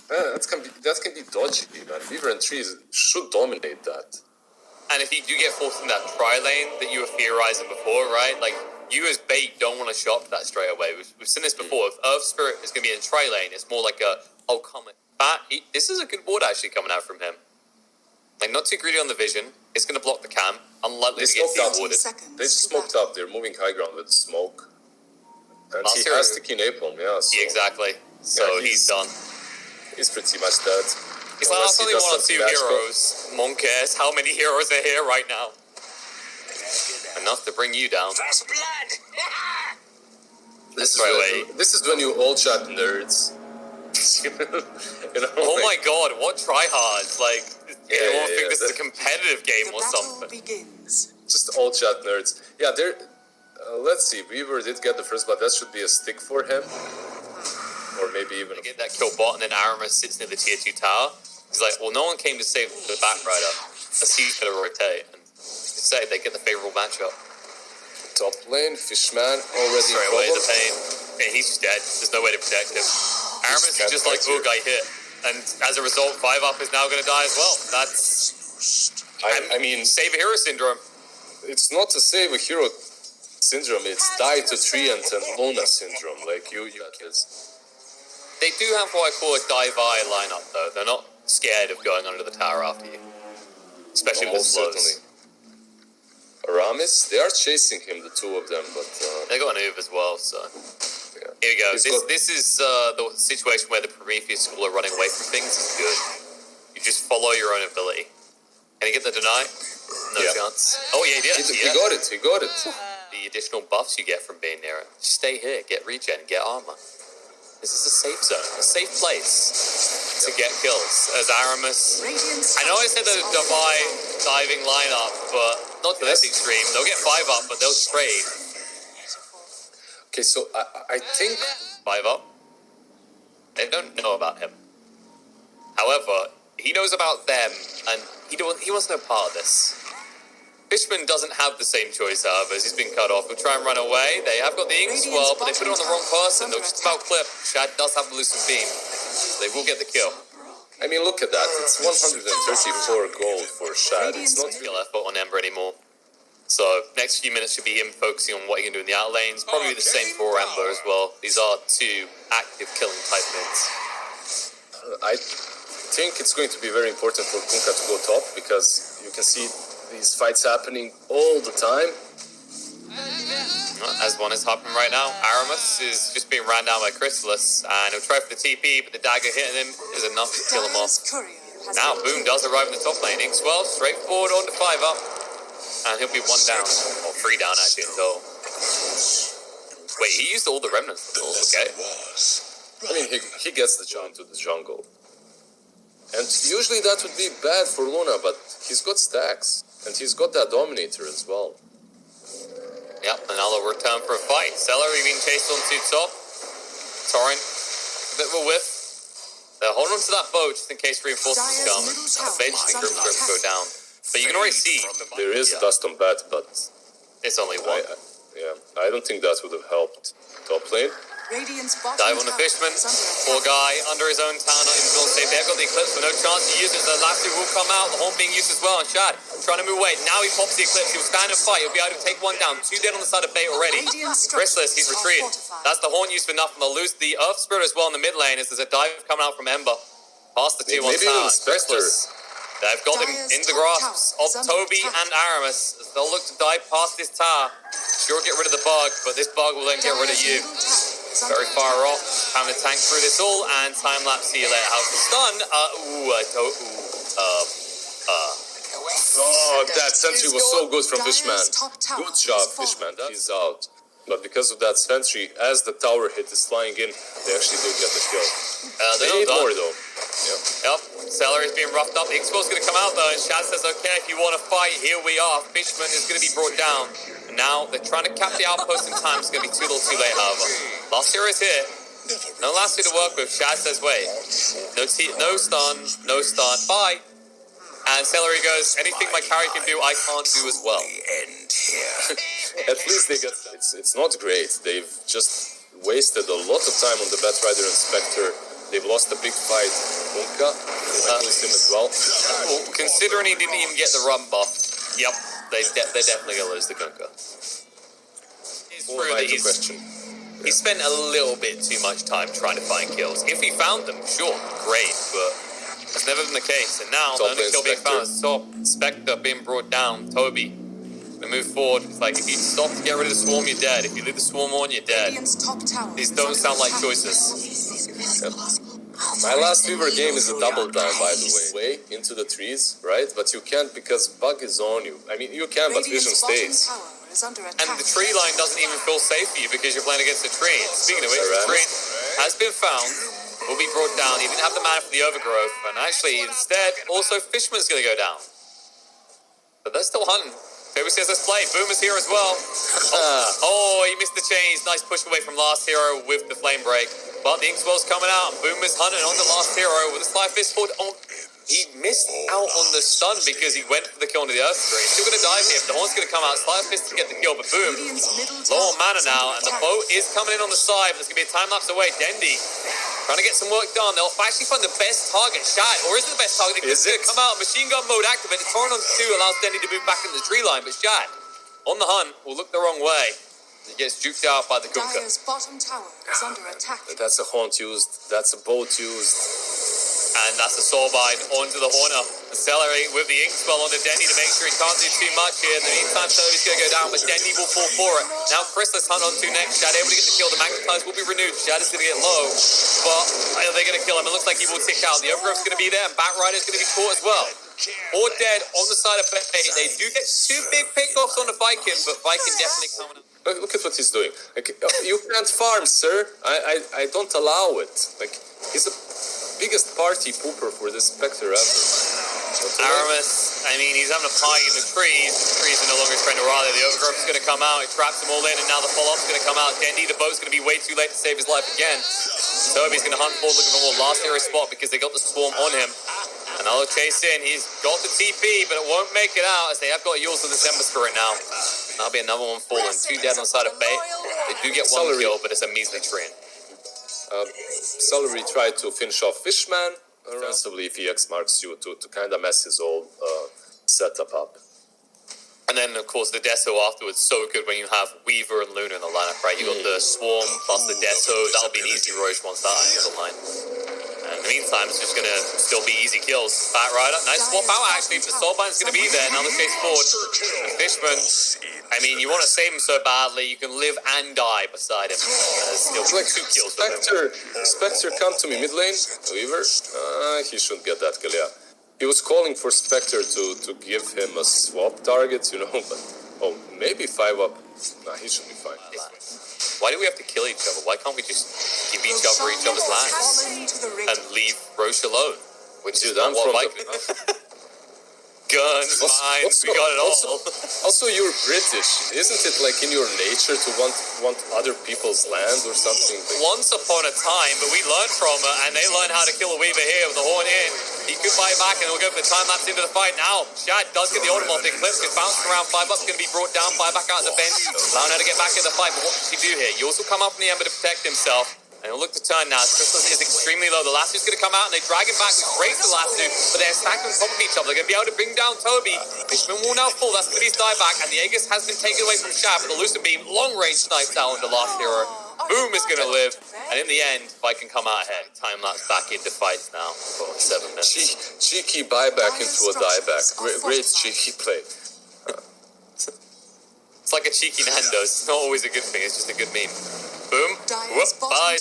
That can be dodgy, man. Weaver and trees should dominate that. And if you do get forced in that tri lane that you were theorizing before, right? Like, you as bait don't want to shop that straight away. We've seen this before. If Earth Spirit is going to be in tri lane, it's more like this is a good ward actually coming out from him. Like, not too greedy on the vision. It's going to block the cam. Unlikely to get de-warded. They just smoked up. They're moving high ground with smoke. And he has to key napalm, yeah. So. Yeah, exactly. So yeah, he's done. He's pretty much dead. He's like, that's only one or two heroes. Mon cares how many heroes are here right now. Enough to bring you down. First blood! This is when you all chat nerds. Oh my god, what tryhards. Like, you all think this is a competitive game or something. Begins. Just all chat nerds. Yeah, they're... let's see, Weaver did get the first blood. That should be a stick for him. Or maybe even... Get that kill bot, and then Aramis sits near the tier 2 tower. He's like, well, no one came to save the back rider. Let's see who's going to rotate. And you say they get the favorable matchup. Top lane, Fishman already straight away the pain. Yeah, he's just dead. There's no way to protect him. Aramis is just like, oh, guy hit. And as a result, 5-up is now going to die as well. That's... I mean... Save a hero syndrome. It's not to save a hero syndrome. It's die to Treant and Luna syndrome. Like, you kids. They do have what I call a die-vi lineup, though. They're not scared of going under the tower after you. Especially with the slows. Aramis, they are chasing him, the two of them, but... They got an Uve as well, so... Yeah. Here we go. This is the situation where the Prometheus school are running away from things is good. You just follow your own ability. Can you get the deny? No chance. Oh, yeah, he did. He got it, he got it. The additional buffs you get from being near it. Just stay here, get regen, get armor. This is a safe zone, a safe place to get kills. As Aramis... I know I said the diving lineup, but not to this extreme. They'll get 5-up, but they'll trade. Okay, so I think... 5-up. They don't know about him. However, he knows about them, and he wants no part of this. Fishman doesn't have the same choice, however, as he's been cut off. He'll try and run away. They have got the ink swell, but they put it on the wrong person. They'll just about clip. Shad does have the lucid beam. They will get the kill. I mean, look at that. It's 134 gold for Shad. It's not really left foot on Ember anymore. So, next few minutes should be him focusing on what he can do in the out lanes. Probably the same for Ember as well. These are two active killing type mids. I think it's going to be very important for Kunkka to go top, because you can see these fights happening all the time. As one is happening right now, Aramis is just being ran down by Crystallis, and he'll try for the TP, but the dagger hitting him is enough to kill him off. Now, Boom does arrive in the top lane. Inkswell, straightforward on the 5-up, and he'll be 1 down, or 3 down actually in total. Wait, he used all the remnants. Okay. I mean, he gets the jump to the jungle. And usually that would be bad for Luna, but he's got stacks. And he's got that Dominator as well. Yep, another return for a fight. Seleri being chased onto top. Torrent, a bit of a whiff. They're holding on to that boat just in case reinforcements come. Eventually, Grimstorms go down. But you can already see... There is dust on bat, but... It's only one. I don't think that would have helped top lane. Dive on the Fishman. Poor guy under his own tower, not even feeling safe. They've got the Eclipse, but no chance to use it. The LastHero will come out. The Horn being used as well. And Shad trying to move away. Now he pops the Eclipse. He'll stand and fight. He'll be able to take 1 down. 2 dead on the side of bait already. Crystallis, he's retreated. That's the Horn used for nothing. They'll lose the Earth Spirit as well in the mid lane as there's a dive coming out from Ember. Past the T1 tower. Crystallis. They've got him in the grasp of Tobi and Aramis. They'll look to dive past this tower. Sure, get rid of the bug, but this bug will then get rid of you. Very far off. Time to tank through this all, and time lapse. See you later. How's the stun? Oh, that sentry was so good from Fishman. Good job, Fishman. He's out. But because of that sentry, as the tower hit is flying in, they actually do get the kill. They need more though. Yep. Seleri's being roughed up. The X-Force is going to come out though, and Shad says, okay, if you want to fight, here we are. Fishman is going to be brought down. And now they're trying to cap the outpost in time. It's going to be too little too late, however. LastHero is here. No LastHero to work with. Shad says, wait. No stun. Bye. And Seleri goes, anything my carry can do, I can't do as well. At least they get... It's not great. They've just wasted a lot of time on the Batrider and Spectre. They've lost the big fight. Bunka, they lose him as well. Well, considering he didn't even get the run buff, yep, they're definitely going to lose the Kunkka. It's true that he spent a little bit too much time trying to find kills. If he found them, sure, great, but that's never been the case. And now, the only kill being found is top. Spectre being brought down. Tobi. To move forward, it's like if you stop to get rid of the swarm, you're dead. If you leave the swarm on, you're dead. These don't sound like choices. Yep. My last Weaver game is a double time, by the way. Into the trees, right? But you can't because bug is on you. I mean, you can, but vision stays. And the tree line doesn't even feel safe for you because you're playing against the tree. Speaking of which, the tree has been found, will be brought down. He didn't have the mana for the overgrowth, and actually, instead, also Fishman's going to go down. But they're still hunting. Tobi says let's play. Boomer's here as well. Oh, he missed the chains. Nice push away from LastHero with the flame break. But the Inkswell's coming out. Boomer's hunting on the LastHero with a sly fist forward. Oh, he missed out on the stun because he went for the kill into the Earth Screen. Still going to dive here. The Horn's going to come out. Sly fist to get the kill, but Boom. Low on mana now, and the boat is coming in on the side. But there's going to be a time lapse away. Dendi trying to get some work done. They'll actually find the best target, Shad, or is it the best target? It's going to come out. Machine gun mode activated. Torn on 2 allows Dendi to move back into the tree line, but Shad on the hunt will look the wrong way. He gets juked out by the Kunkka. Bottom tower is under attack. That's a haunt used. That's a boat used. And that's a Soulbind onto the Horner. The Seleri with the Inkswell onto Dendi to make sure he can't do too much here. In the meantime, Tobi's going to go down, but Dendi will fall for it. Now Crystallis hunt on 2 next. Shad able to get the kill. The Magnetize will be renewed. Shad is going to get low, but they're going to kill him. It looks like he will tick out. The Overgrowth's going to be there, and Batrider's going to be caught as well. Or dead on the side of Bay. They do get 2 big pickoffs on the Viking, but Viking definitely coming up. Look at what he's doing. Like, you can't farm, sir. I don't allow it. Like, he's the biggest party pooper for this Spectre ever. Aramis, I mean, he's having a pie in the trees. The trees are no longer trying to rally. The Overgrowth is going to come out. It traps them all in, and now the follow-up's going to come out. Dendi, the boat's going to be way too late to save his life again. Tobi's going to hunt forward looking for more LastHero spot because they got the swarm on him. And they'll chase in. He's got the TP, but it won't make it out as they have got Yules with the December Spirit now. That'll be another one falling. 2 dead on the side of Bay. They do get 1 kill, but it's a measly train. Seleri tried to finish off Fishman. Offensively, if he X-marks you to kind of mess his whole setup up. And then, of course, the Deso afterwards, so good when you have Weaver and Luna in the lineup, right? You got the Swarm plus the Deso. That'll be an easy Roche once that ends the line. In the meantime, it's just going to still be easy kills. Batrider, nice swap out actually, but the Soulbind's going to be there. Now the chase forward. Fishman, I mean, you want to save him so badly, you can live and die beside him. Still like 2 kills. Spectre, come to me, mid lane. Weaver, he shouldn't get that kill, yeah. He was calling for Spectre to give him a swap target, you know, but maybe 5 up. Nah, he should be fine. Why do we have to kill each other? Why can't we just give each other's lands and leave Roche alone? Which is not what Viking. Guns, mines, we got it all. Also, you're British. Isn't it like in your nature to want other people's land or something? Once upon a time, but we learned from it, and they learned how to kill a Weaver here with the Horn in. He could fight back, and we'll go for the time lapse into the fight now. Shad does get the ultimate off the Eclipse, gets bounced around. 5 up's going to be brought down, 5 back out of the bench. Allowing her to get back in the fight, but what does she do here? He also come up from the Ember to protect himself. And he'll look to turn now. Crystallis is extremely low. The LastHero's going to come out and they drag him back. We raise the LastHero, but they're stacking on top of each other. They're going to be able to bring down Tobi. Fishman will now fall. That's going to be his dieback. And the Aegis has been taken away from Shad, but the Lucid Beam long range snipes out on the LastHero. Boom is going to live. And in the end, Viking come out ahead. Time lapse back into fights now for 7 minutes. Cheeky buyback into a dieback. Great cheeky play. It's like a cheeky Nando's. It's not always a good thing. It's just a good meme. Boom. Whoop. Bye.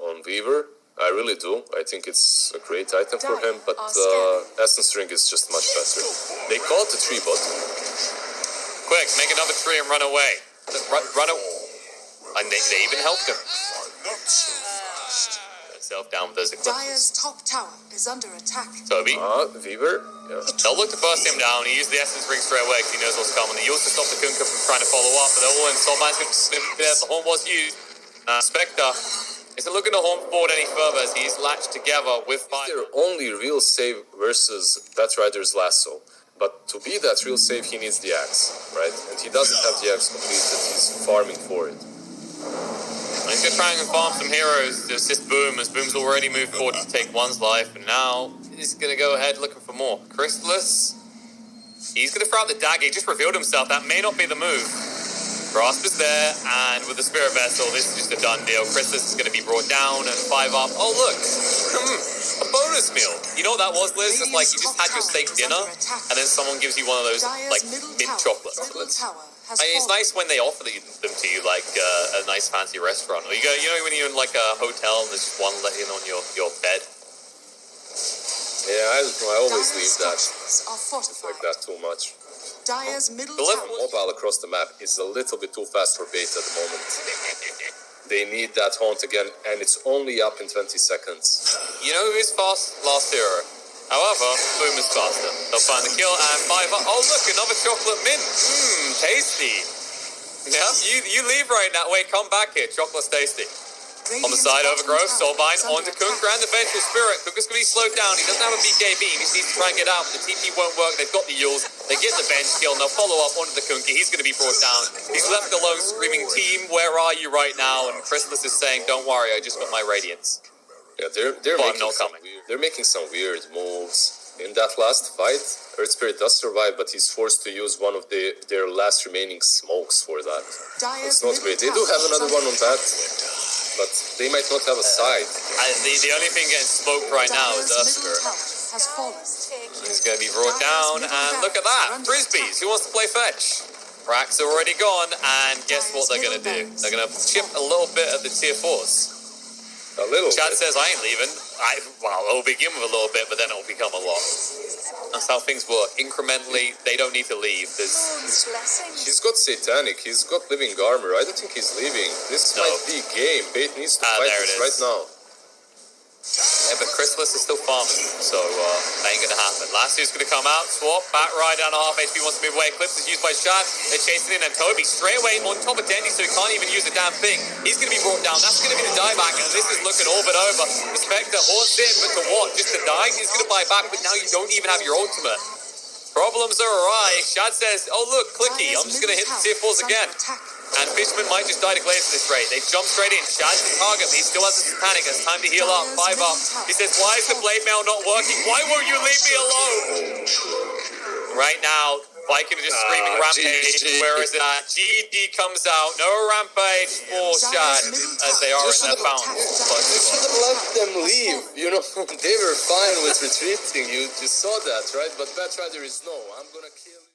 On Weaver, I really do. I think it's a great item for him, but Essence Ring is just much better. They caught the tree bot. Quick, make another tree and run away. Run away. And they even helped him. Self down with those Eclipses. Dire's top tower is under attack. Tobi. Weaver. Yeah. They'll look to burst him down. He used the Essence Ring straight away because he knows what's coming. He used to stop the Kunkka from trying to follow up, but they're all in. Soulbind's going to slip there. The Horn was used. Spectre isn't looking to Horn forward any further as he's latched together with 5. Their only real save versus Batrider's lasso. But to be that real save, he needs the axe, right? And he doesn't have the axe completed. He's farming for it. He's going to try and farm some heroes to assist Boom, as Boom's already moved forward to take one's life, and now he's going to go ahead looking for more. Crystallis, he's going to throw out the dagger. He just revealed himself. That may not be the move. Grasp is there, and with the Spirit Vessel, this is just a done deal. Crystallis is going to be brought down and 5 up. Oh, look! A bonus meal. You know what that was, Liz? It's like you just had your steak dinner, and then someone gives you one of those, like, mint chocolates. It's nice when they offer them to you, like a nice fancy restaurant. Or you go, you know, when you're in like a hotel and there's just one laying on your bed. Yeah, I don't know. I always leave that. It's like that too much. Dire's middle Mobile across the map is a little bit too fast for bait at the moment. They need that haunt again, and it's only up in 20 seconds. You know who is fast? LastHero. However, Boom is faster. They'll find the kill and 5 up. Oh, look, another chocolate mint. Tasty. Yeah, you leave right now. Wait, come back here. Chocolate's tasty. On the side, Overgrowth, Soulbind, onto Kunkka and the Vengeful Spirit. Kunkka's going to be slowed down. He doesn't have a BKB. He just needs to try and get out. The TP won't work. They've got the Yules. They get the bench kill, and they'll follow up onto the Kunkka. He's going to be brought down. He's left alone screaming, "Team, where are you right now?" And Crystallis is saying, "Don't worry, I just got my Radiance." Yeah, they're making some weird moves. In that last fight, Earth Spirit does survive, but he's forced to use one of their last remaining smokes for that. It's not great. They do have another one on that, but they might not have a side. The only thing getting smoked right now is Usker. He's going to be brought down, and look at that. Frisbees. Who wants to play fetch? Rack's already gone, and guess what they're going to do? They're going to chip a little bit of the tier 4s. A little Shad bit. says, I ain't leaving. Well, it'll begin with a little bit, but then it'll become a lot. That's how things work. Incrementally, they don't need to leave. He's got Satanic. He's got Living Armor. I don't think he's leaving. This might be game. Bait needs to fight this right now. Yeah, but Crystallis is still farming, so that ain't gonna happen. LastHero's gonna come out, swap, back right down to half HP, wants to move away. Eclipse is used by Shad. They're chasing in, and Tobi straight away on top of Dendi, so he can't even use a damn thing. He's gonna be brought down. That's gonna be the dieback, and this is looking all but over. The Spectre haunts in, but to what? Just to die? He's gonna buy back, but now you don't even have your ultimate. Problems are awry. Shad says, oh look, clicky, I'm just gonna hit the tier 4s again. And Fishman might just die to Glaze at this rate. They jump straight in. Shad's the target, but he still has a Satanic. It's time to heal up. 5 up. He says, why is the blade mail not working? Why won't you leave me alone? Right now, Viking is just screaming Rampage. Where is it at? GD comes out. No Rampage for Shad, as they are in their fountain. You should have let them leave. You know, they were fine with retreating. You saw that, right? But Batrider is no. I'm gonna kill